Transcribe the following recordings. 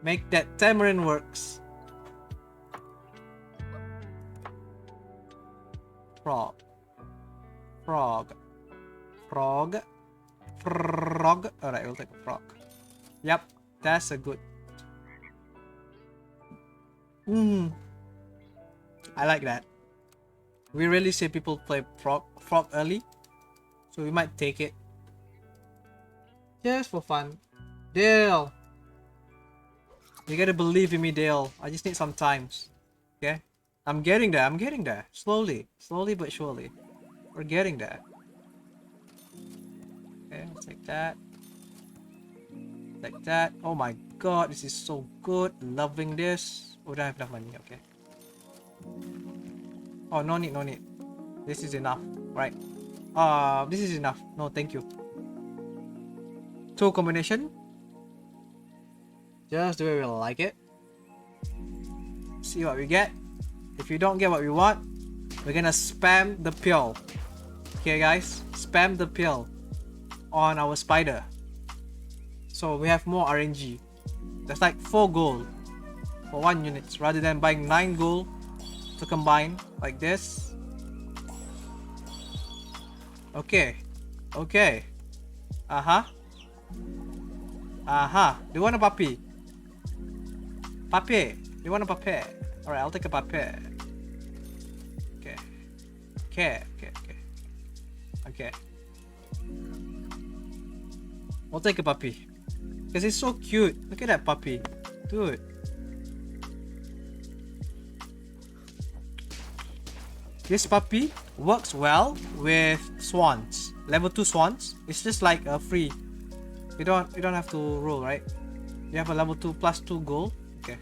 Make that tamarin works. Frog. Frog. Frog. Frog. Alright, we'll take a frog. Yep, that's a good. I like that. We really see people play frog early, so we might take it. Just for fun. Dale! You gotta believe in me, Dale. I just need some times. Okay? I'm getting there. Slowly. Slowly but surely. We're getting there. Okay, let's take that. Like that. Oh my god, this is so good. Loving this. Oh, don't have enough money. Okay. Oh, no need. This is enough. Right. This is enough. No, thank you. 2 combination. Just the way we like it. See what we get. If you don't get what we want, we're gonna spam the pill. Okay, guys? Spam the pill on our spider. So we have more RNG. That's like 4 gold for 1 unit rather than buying 9 gold to combine like this. Okay. Okay. Do you want a puppy? Puppy. Do you want a puppy? Alright, I'll take a puppy. Okay. I'll take a puppy. Because it's so cute. Look at that puppy. Dude. This puppy works well with swans. Level 2 swans. It's just like a free. You don't have to roll, right? You have a level 2 plus 2 gold. Okay.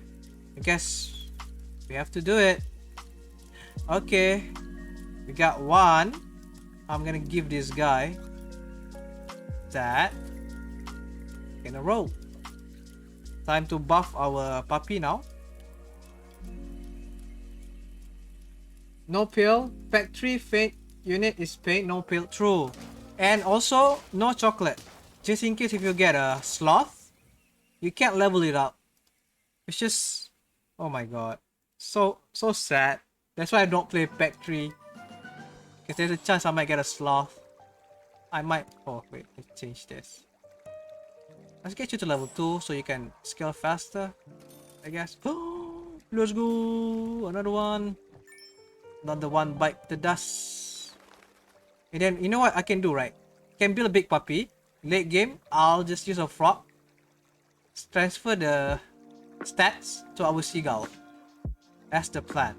I guess we have to do it. Okay. We got 1. I'm gonna give this guy that. In a row. Time to buff our puppy now. No pill. Factory faint unit is paid. No pill. True. And also no chocolate. Just in case if you get a sloth, you can't level it up. It's just, oh my god, so sad. That's why I don't play pack 3. Because there's a chance I might get a sloth. I might. Oh wait, let's change this. Let's get you to level 2 so you can scale faster, I guess. Let's go! Another one. Another one bite the dust. And then, you know what I can do, right? Can build a big puppy. Late game, I'll just use a frog. Transfer the stats to our seagull. That's the plan.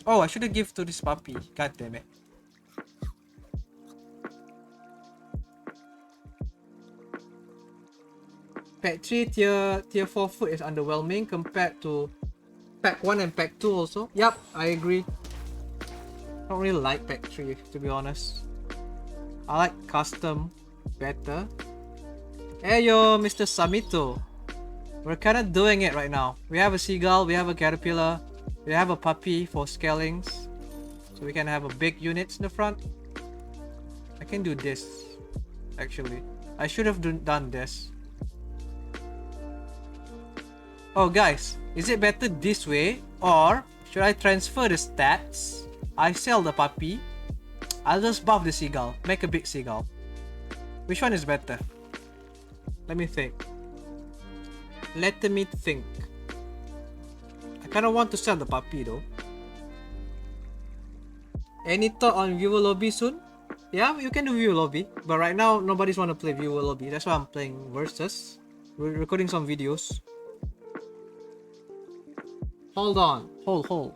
Oh, I should have given to this puppy. God damn it. Pack 3 tier 4 food is underwhelming compared to pack 1 and pack 2 also. Yup, I agree. I don't really like pack 3 to be honest. I like custom better. Hey yo, Mr. Samito. We're kind of doing it right now. We have a seagull, we have a caterpillar, we have a puppy for scalings. So we can have a big units in the front. I can do this, actually. I should have done this. Oh guys, is it better this way or should I transfer the stats? I sell the puppy. I'll just buff the seagull. Make a big seagull. Which one is better? Let me think. Let me think. I kind of want to sell the puppy though. Any thought on viewer lobby soon? Yeah, you can do viewer lobby. But right now, nobody's want to play viewer lobby. That's why I'm playing versus. We're recording some videos. Hold on. Hold.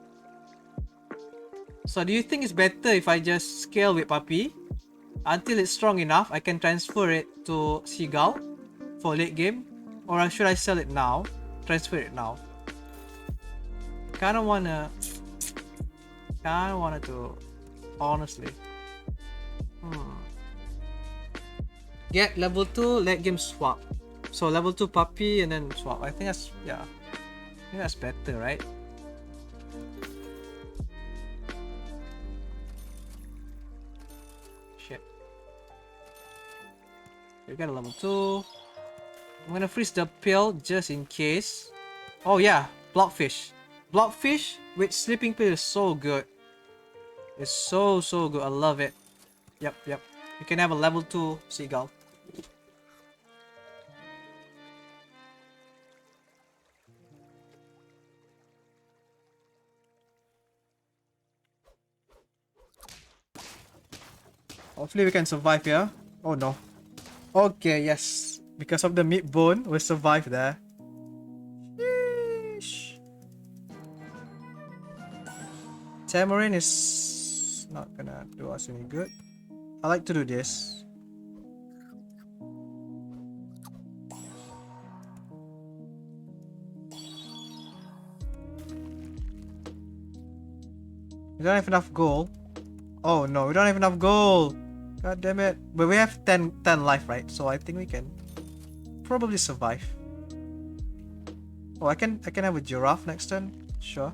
So do you think it's better if I just scale with puppy? Until it's strong enough, I can transfer it to seagull for late game? Or should I sell it now? Transfer it now. Kinda wanna to, honestly. Get level 2, late game swap. So level 2 puppy and then swap. I think that's, yeah. I think that's better, right? Shit. We got a level 2. I'm gonna freeze the pill just in case. Oh yeah, blockfish. Blockfish with sleeping pill is so good. It's so good. I love it. Yep. You can have a level 2 seagull. Hopefully we can survive here. Oh no. Okay, yes. Because of the meat bone, we survived there. Sheesh. Tamarin is not gonna do us any good. I like to do this. We don't have enough gold. Oh no, we don't have enough gold. God damn it. But we have 10 life, right? So I think we can probably survive. Oh, I can have a giraffe next turn. Sure.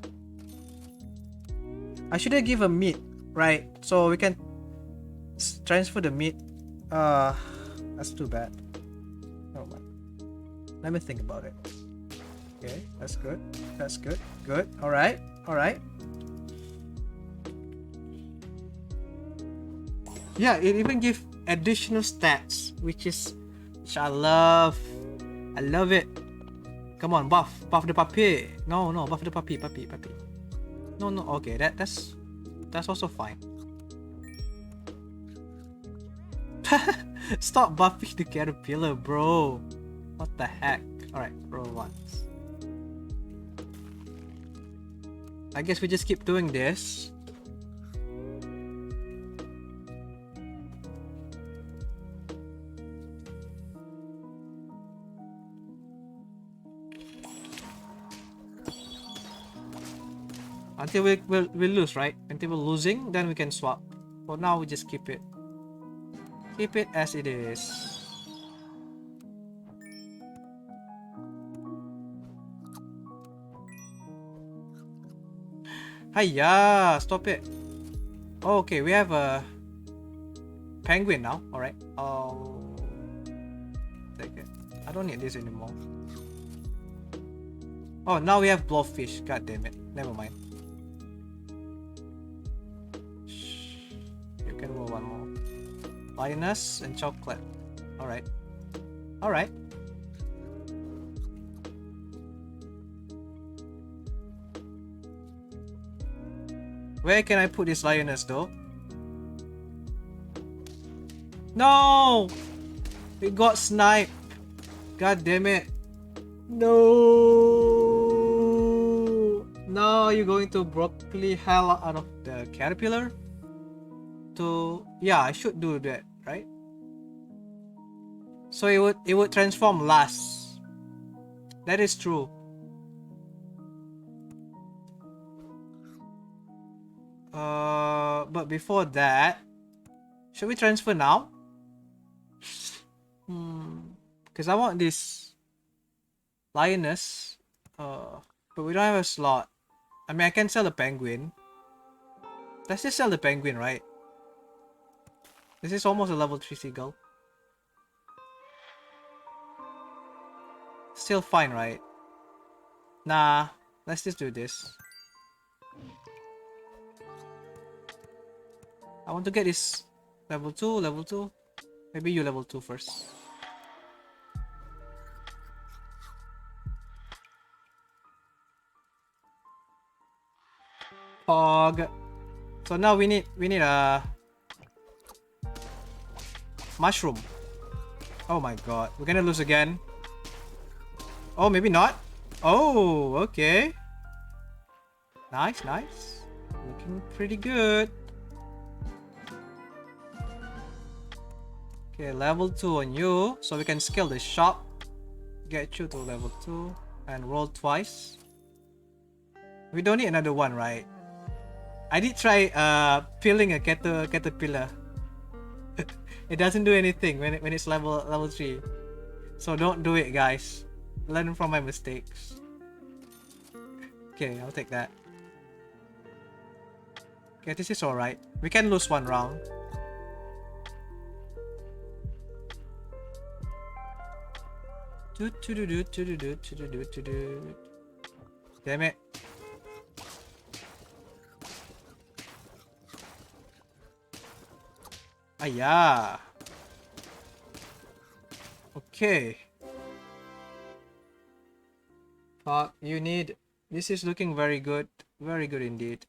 I should have given meat, right? So we can transfer the meat. That's too bad. Oh my. Let me think about it. Okay, that's good. That's good. Good. Alright. Alright. Yeah, it even gives additional stats, which I love. I love it. Come on, buff the puppy. No, buff the puppy. No, okay, that's also fine. Stop buffing the caterpillar, bro. What the heck? Alright, roll once. I guess we just keep doing this. Until we lose, right? Until we're losing, then we can swap. For now, we just keep it. Keep it as it is. Hiya! Stop it. Okay, we have a penguin now. Alright. Oh, take it. I don't need this anymore. Oh, now we have blowfish. God damn it. Never mind. You can roll one more. Lioness and chocolate. Alright. Alright. Where can I put this lioness though? No! We got sniped. God damn it. No! Now you're going to broccoli hell out of the caterpillar? Yeah, I should do that, right? So it would transform last. That is true. But before that, should we transfer now? Because I want this lioness. But we don't have a slot. I mean, I can sell the penguin. Let's just sell the penguin, right? This is almost a level 3 seagull. Still fine, right? Nah, let's just do this. I want to get this level 2. Maybe you level 2 first. Pog. So now we need a mushroom. Oh my god, we're gonna lose again. Oh, maybe not. Oh, okay. Nice. Looking pretty good. Okay, level 2 on you. So we can scale the shop. Get you to level 2. And roll twice. We don't need another one, right? I did try peeling a caterpillar. It doesn't do anything when it's level 3. So don't do it, guys. Learn from my mistakes. Okay, I'll take that. Okay, this is alright. We can lose one round. Damn it. Yeah. Okay. Fuck, you need... This is looking very good. Very good indeed.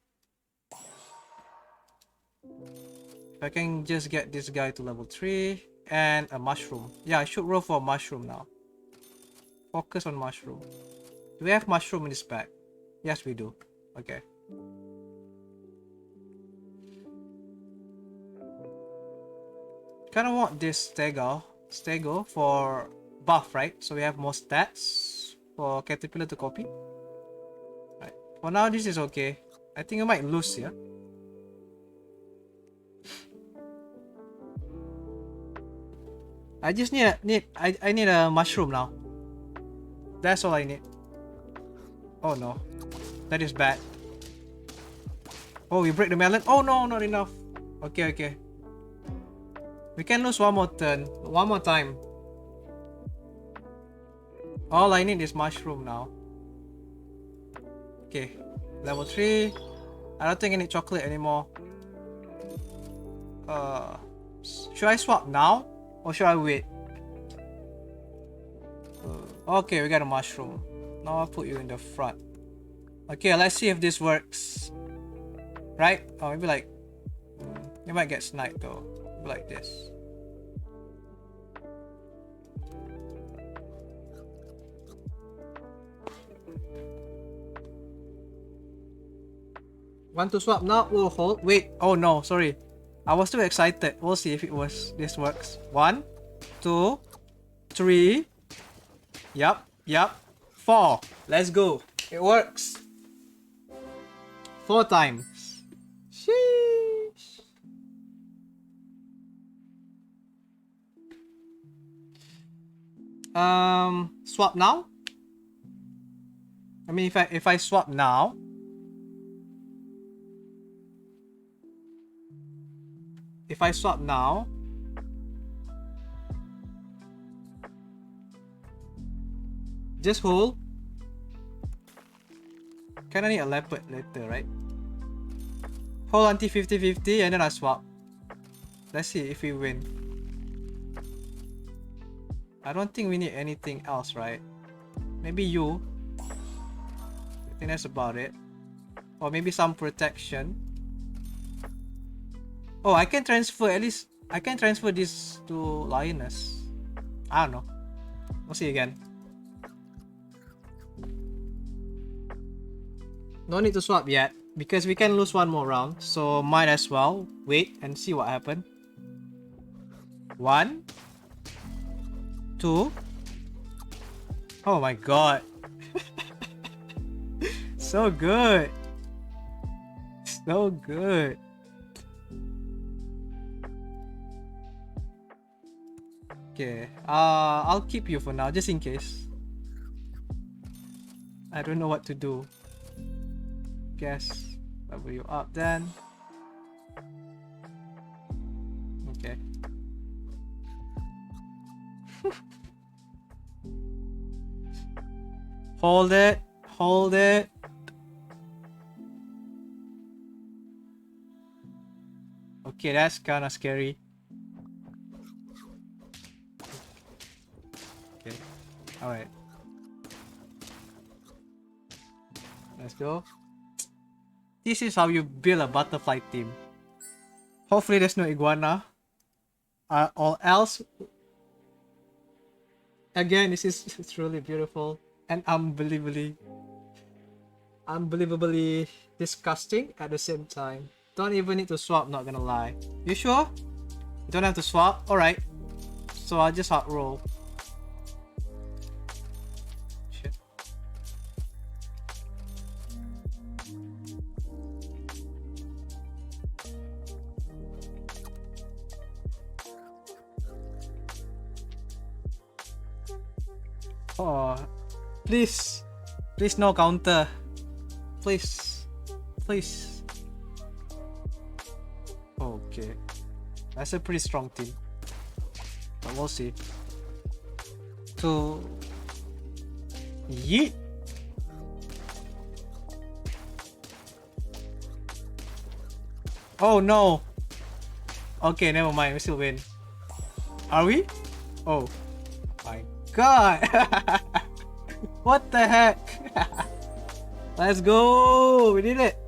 If I can just get this guy to level 3 and a mushroom. Yeah, I should roll for a mushroom now. Focus on mushroom. Do we have mushroom in this pack? Yes, we do. Okay. Kind of want this Seagull for buff, right? So we have more stats for Caterpillar to copy. Right. For now, this is okay. I think I might lose here. I just I need a mushroom now. That's all I need. Oh no, that is bad. Oh, we break the melon. Oh no, not enough. Okay, okay. We can lose one more turn, one more time. All I need is mushroom now. Okay, level 3. I don't think I need chocolate anymore. Should I swap now or should I wait? Okay, we got a mushroom. Now I'll put you in the front. Okay, let's see if this works. Right? Oh, maybe like... You might get sniped though. Maybe like this. Want to swap now? We'll hold. Wait. Oh no, sorry. I was too excited. We'll see if this works. 1, 2, 3. Yup. 4. Let's go. It works. 4 times. Sheesh. Swap now? I mean, if I swap now, just hold. Kinda need a leopard later, right? Hold until 50-50 and then I swap. Let's see if we win. I don't think we need anything else, right? Maybe you. I think that's about it. Or maybe some protection. Oh, I can transfer, at least I can transfer this to Lioness. I don't know. We'll see again. No need to swap yet because we can lose one more round, so might as well wait and see what happens. 1, 2. Oh my god. So good. So good. Okay, I'll keep you for now just in case. I don't know what to do. Guess level you up then. Okay. Hold it. Hold it. Okay, that's kind of scary. Okay. Alright. Let's go. This is how you build a butterfly team. Hopefully there's no iguana. Or else... Again, this is truly beautiful. And unbelievably disgusting at the same time. Don't even need to swap, not gonna lie. You sure? You don't have to swap? Alright. So I'll just hard roll. Shit. Oh, please no counter, please. Okay, that's a pretty strong team, but we'll see. 2, Yeet. Oh no. Okay, never mind. We still win. Are we? Oh my god. What the heck? Let's go. We did it.